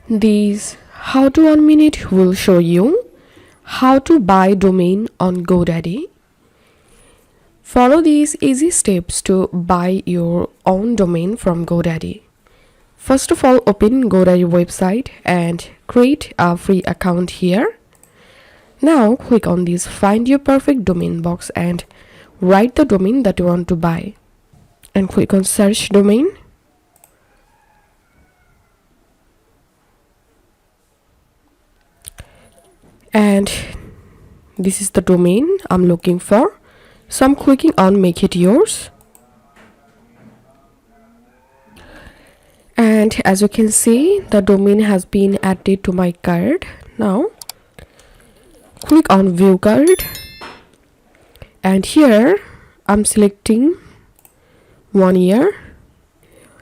This how to 1 minute will show you how to buy domain on GoDaddy. Follow these easy steps to buy your own domain from GoDaddy. First of all, open GoDaddy website and create a free account here. Now click on this find your perfect domain box and write the domain that you want to buy and click on search domain. And this is the domain I'm looking for, so I'm clicking on make it yours. And as you can see, the domain has been added to my cart. Now click on view cart, and here I'm selecting 1 year.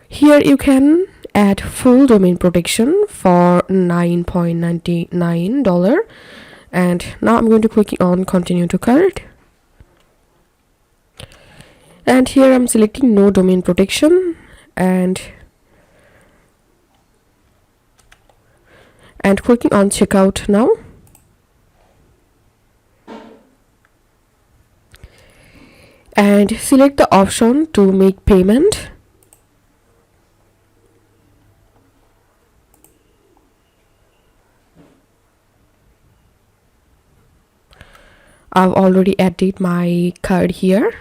Here you can add full domain protection for $9.99, and now I'm going to click on continue to cart, and here I'm selecting no domain protection and clicking on checkout now. And select the option to make payment. I've already added my card here.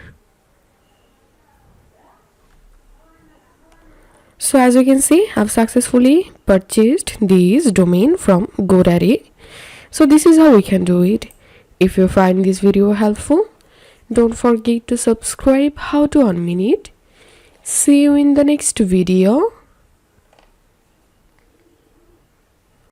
So as you can see, I've successfully purchased this domain from GoDaddy. So this is how we can do it. If you find this video helpful, don't forget to subscribe how to 1 minute. See you in the next video.